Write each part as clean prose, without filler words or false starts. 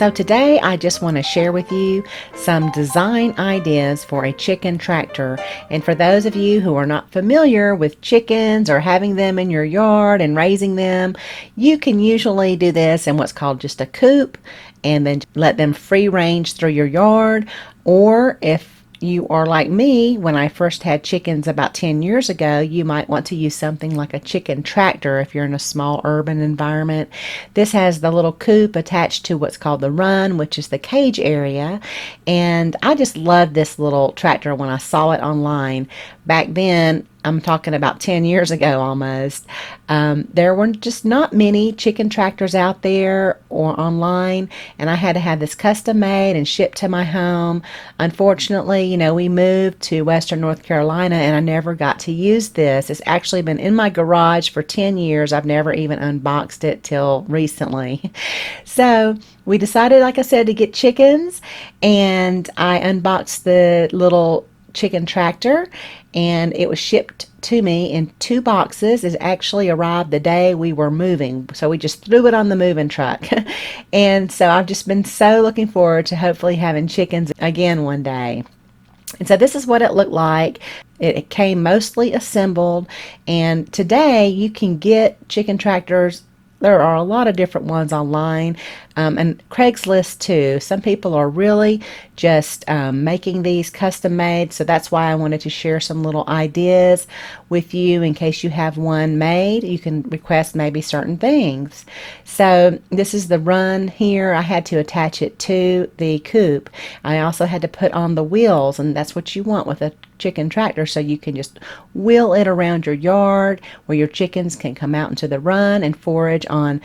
So today I just want to share with you some design ideas for a chicken tractor. And for those of you who are not familiar with chickens or having them in your yard and raising them, you can usually do this in what's called just a coop and then let them free range through your yard. Or if you are like me, when I first had chickens about 10 years ago, you might want to use something like a chicken tractor if you're in a small urban environment. This has the little coop attached to what's called the run, which is the cage area. And I just loved this little tractor when I saw it online. Back then, I'm talking about 10 years ago almost, there were just not many chicken tractors out there or online, and I had to have this custom made and shipped to my home. Unfortunately, we moved to Western North Carolina and I never got to use this. It's actually been in my garage for 10 years. I've never even unboxed it till recently. So we decided, like I said, to get chickens, and I unboxed the little chicken tractor, and it was shipped to me in 2 boxes. It actually arrived the day we were moving, so we just threw it on the moving truck. And so I've just been so looking forward to hopefully having chickens again one day. And so this is what it looked like. It came mostly assembled, and today you can get chicken tractors. There are a lot of different ones online, and Craigslist too. Some people are really just making these custom made, so that's why I wanted to share some little ideas with you in case you have one made. You can request maybe certain things. So this is the run here. I had to attach it to the coop. I also had to put on the wheels, and that's what you want with a chicken tractor, so you can just wheel it around your yard where your chickens can come out into the run and forage on,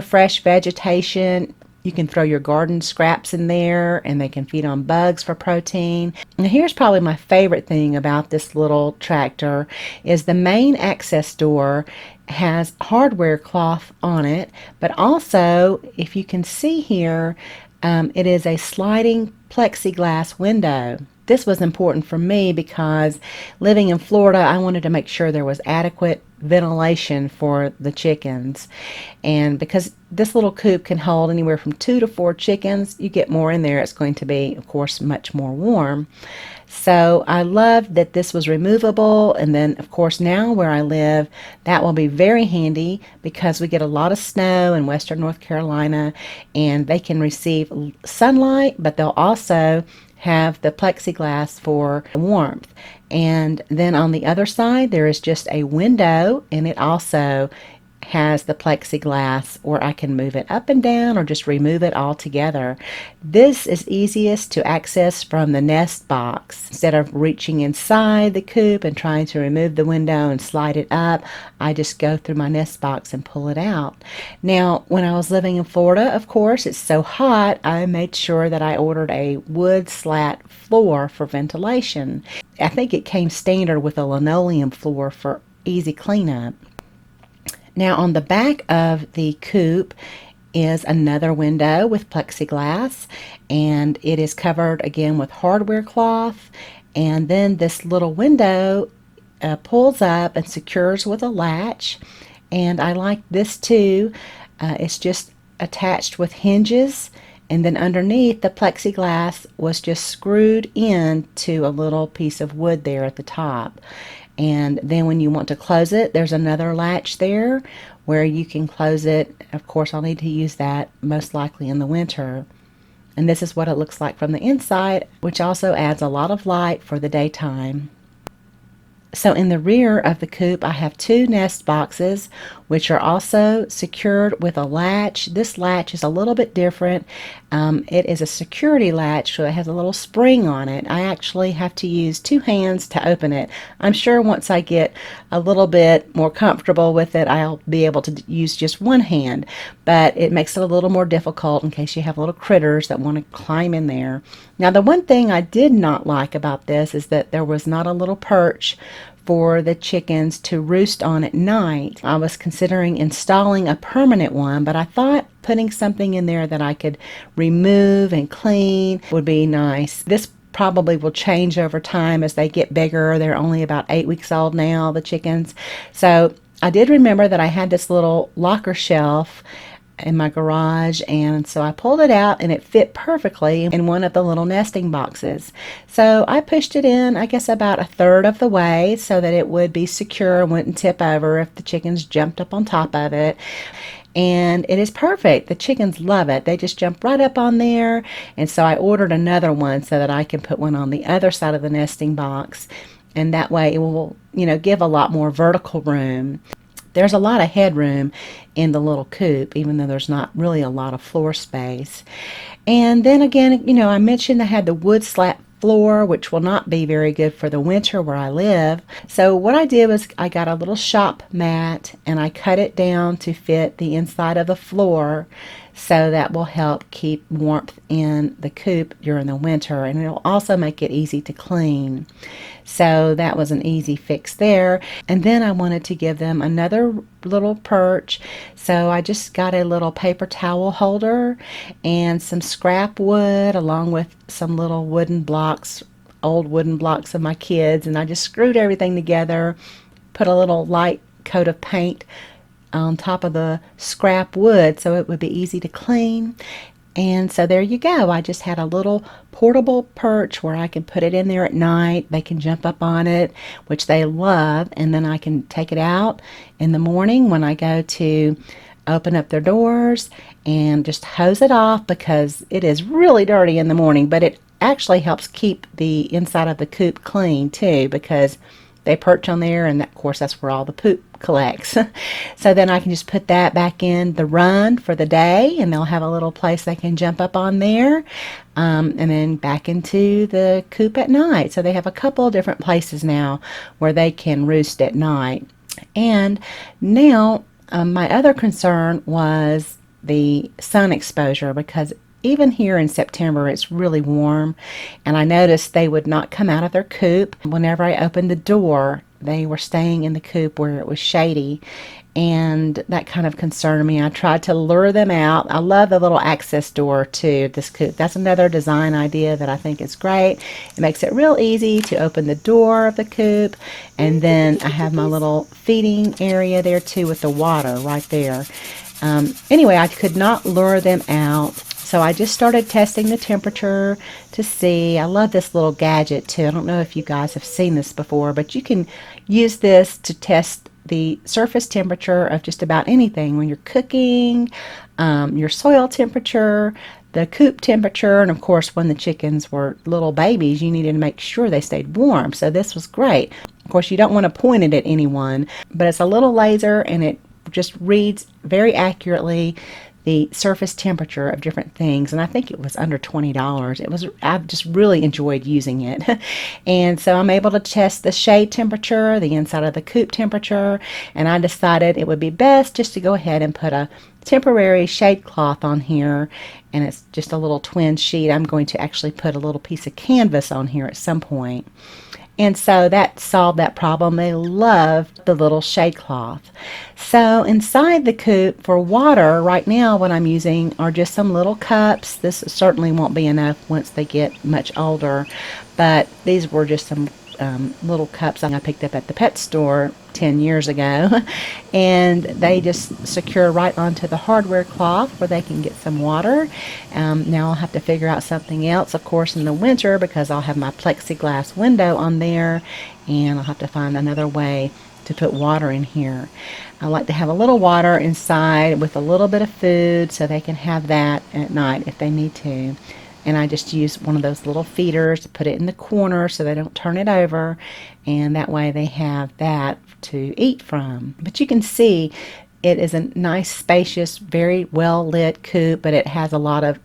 fresh vegetation. You can throw your garden scraps in there and they can feed on bugs for protein. Now here's probably my favorite thing about this little tractor is the main access door has hardware cloth on it, but also, if you can see here, it is a sliding plexiglass window. This was important for me because living in Florida, I wanted to make sure there was adequate ventilation for the chickens. And because this little coop can hold anywhere from 2 to 4 chickens, you get more in there, it's going to be, of course, much more warm. So I loved that this was removable, and then of course now where I live, that will be very handy because we get a lot of snow in Western North Carolina, and they can receive sunlight, but they'll also have the plexiglass for warmth. And then on the other side there is just a window, and it also has the plexiglass where I can move it up and down or just remove it altogether. This is easiest to access from the nest box. Instead of reaching inside the coop and trying to remove the window and slide it up, I just go through my nest box and pull it out. Now, when I was living in Florida, of course, it's so hot, I made sure that I ordered a wood slat floor for ventilation. I think it came standard with a linoleum floor for easy cleanup. Now on the back of the coop is another window with plexiglass, and it is covered again with hardware cloth, and then this little window pulls up and secures with a latch. And I like this too. It's just attached with hinges, and then underneath the plexiglass was just screwed into a little piece of wood there at the top. And then when you want to close it, there's another latch there where you can close it. Of course, I'll need to use that most likely in the winter. And this is what it looks like from the inside, which also adds a lot of light for the daytime. So in the rear of the coop, I have 2 nest boxes, which are also secured with a latch. This latch is a little bit different. It is a security latch, so it has a little spring on it. I actually have to use 2 hands to open it. I'm sure once I get a little bit more comfortable with it, I'll be able to use just 1 hand, but it makes it a little more difficult in case you have little critters that want to climb in there. Now, the one thing I did not like about this is that there was not a little perch for the chickens to roost on at night. I was considering installing a permanent one, but I thought putting something in there that I could remove and clean would be nice. This probably will change over time as they get bigger. They're only about 8 weeks old now, the chickens. So I did remember that I had this little locker shelf in my garage, and so I pulled it out and it fit perfectly in one of the little nesting boxes. So I pushed it in, I guess about a third of the way so that it would be secure and wouldn't tip over if the chickens jumped up on top of it. And it is perfect. The chickens love it. They just jump right up on there. And so I ordered another one so that I can put one on the other side of the nesting box. And that way it will, give a lot more vertical room. There's a lot of headroom in the little coop, even though there's not really a lot of floor space. And then again, I mentioned I had the wood slat floor, which will not be very good for the winter where I live. So what I did was I got a little shop mat and I cut it down to fit the inside of the floor, so that will help keep warmth in the coop during the winter, and it'll also make it easy to clean. So that was an easy fix there. And then I wanted to give them another little perch, so I just got a little paper towel holder and some scrap wood along with some little wooden blocks, old wooden blocks of my kids, and I just screwed everything together, put a little light coat of paint on top of the scrap wood so it would be easy to clean. And so there you go. I just had a little portable perch where I can put it in there at night. They can jump up on it, which they love, and then I can take it out in the morning when I go to open up their doors and just hose it off, because it is really dirty in the morning, but it actually helps keep the inside of the coop clean too, because they perch on there, and of course that's where all the poop collects. So then I can just put that back in the run for the day, and they'll have a little place they can jump up on there, and then back into the coop at night. So they have a couple of different places now where they can roost at night. And now my other concern was the sun exposure, because even here in September, it's really warm, and I noticed they would not come out of their coop. Whenever I opened the door, they were staying in the coop where it was shady, and that kind of concerned me. I tried to lure them out. I love the little access door to this coop. That's another design idea that I think is great. It makes it real easy to open the door of the coop, and then I have my little feeding area there too with the water right there. Anyway, I could not lure them out. So I just started testing the temperature to see. I love this little gadget too. I don't know if you guys have seen this before, but you can use this to test the surface temperature of just about anything when you're cooking, your soil temperature, the coop temperature, and of course when the chickens were little babies, you needed to make sure they stayed warm. So this was great. Of course, you don't want to point it at anyone, but it's a little laser and it just reads very accurately the surface temperature of different things, and I think it was under $20. I just really enjoyed using it. And so I'm able to test the shade temperature, the inside of the coop temperature, and I decided it would be best just to go ahead and put a temporary shade cloth on here, and it's just a little twin sheet. I'm going to actually put a little piece of canvas on here at some point. And so that solved that problem. They loved the little shade cloth. So inside the coop for water, right now what I'm using are just some little cups. This certainly won't be enough once they get much older, but these were just some little cups I picked up at the pet store 10 years ago, and they just secure right onto the hardware cloth where they can get some water. Now I'll have to figure out something else, of course, in the winter, because I'll have my plexiglass window on there, and I'll have to find another way to put water in here. I like to have a little water inside with a little bit of food so they can have that at night if they need to. And I just use one of those little feeders to put it in the corner so they don't turn it over, and that way they have that to eat from. But you can see it is a nice, spacious, very well lit coop, but it has a lot of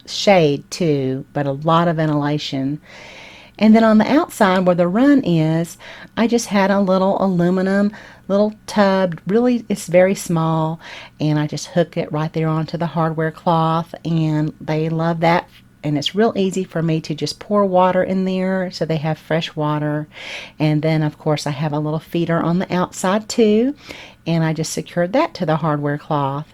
shade too, but a lot of ventilation. And then on the outside where the run is, I just had a little aluminum little tub. Really, it's very small, and I just hook it right there onto the hardware cloth, and they love that. And it's real easy for me to just pour water in there so they have fresh water. And then of course I have a little feeder on the outside too, and I just secured that to the hardware cloth.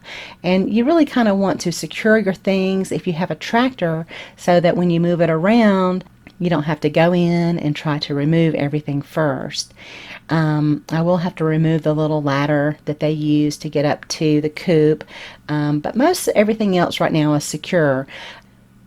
And you really kind of want to secure your things if you have a tractor, so that when you move it around you don't have to go in and try to remove everything first. I will have to remove the little ladder that they use to get up to the coop, but most everything else right now is secure.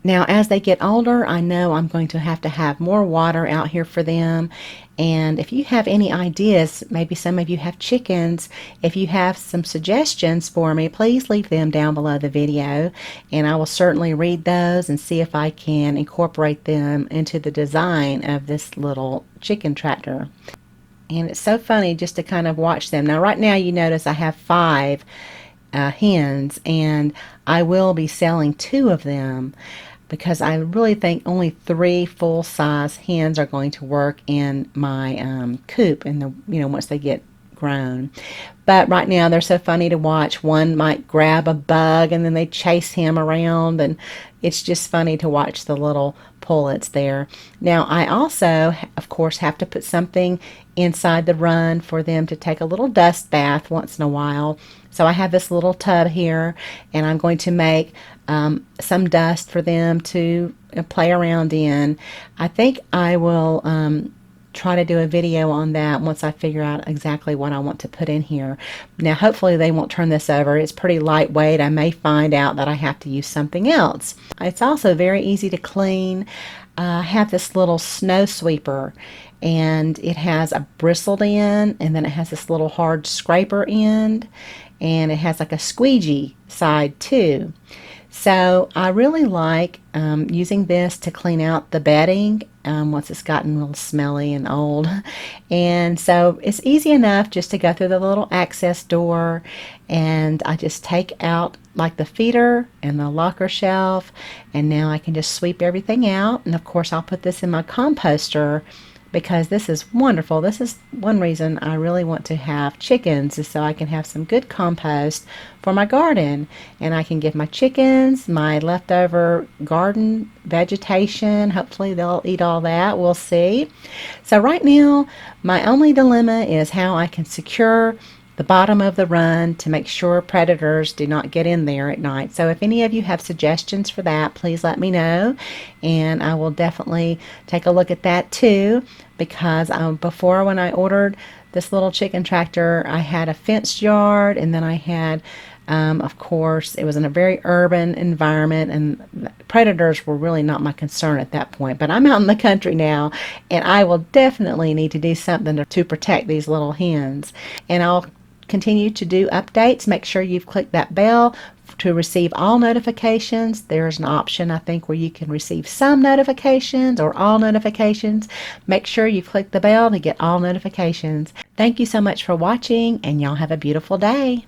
Now, as they get older, I know I'm going to have more water out here for them. And if you have any ideas, maybe some of you have chickens, if you have some suggestions for me, please leave them down below the video. And I will certainly read those and see if I can incorporate them into the design of this little chicken tractor. And it's so funny just to kind of watch them. Now, right now, you notice I have 5 hens, and I will be selling 2 of them, because I really think only 3 full-size hens are going to work in my coop, and once they get grown. But right now they're so funny to watch. One might grab a bug and then they chase him around, and it's just funny to watch the little pullets there. Now I also, of course, have to put something inside the run for them to take a little dust bath once in a while. So I have this little tub here, and I'm going to make some dust for them to play around in. I think I will try to do a video on that once I figure out exactly what I want to put in here. Now hopefully they won't turn this over. It's pretty lightweight. I may find out that I have to use something else. It's also very easy to clean. I have this little snow sweeper, and it has a bristled end, and then it has this little hard scraper end, and it has like a squeegee side too. So I really like using this to clean out the bedding once it's gotten real smelly and old. And so it's easy enough just to go through the little access door, and I just take out like the feeder and the locker shelf, and now I can just sweep everything out. And of course I'll put this in my composter, because this is wonderful. This is one reason I really want to have chickens, is so I can have some good compost for my garden, and I can give my chickens my leftover garden vegetation. Hopefully they'll eat all that. We'll see. So right now my only dilemma is how I can secure the bottom of the run to make sure predators do not get in there at night. So if any of you have suggestions for that, please let me know, and I will definitely take a look at that too, because before, when I ordered this little chicken tractor, I had a fenced yard, and then I had of course it was in a very urban environment, and predators were really not my concern at that point. But I'm out in the country now, and I will definitely need to do something to protect these little hens. And I'll continue to do updates. Make sure you've clicked that bell to receive all notifications. There's an option, I think, where you can receive some notifications or all notifications. Make sure you click the bell to get all notifications. Thank you so much for watching, and y'all have a beautiful day.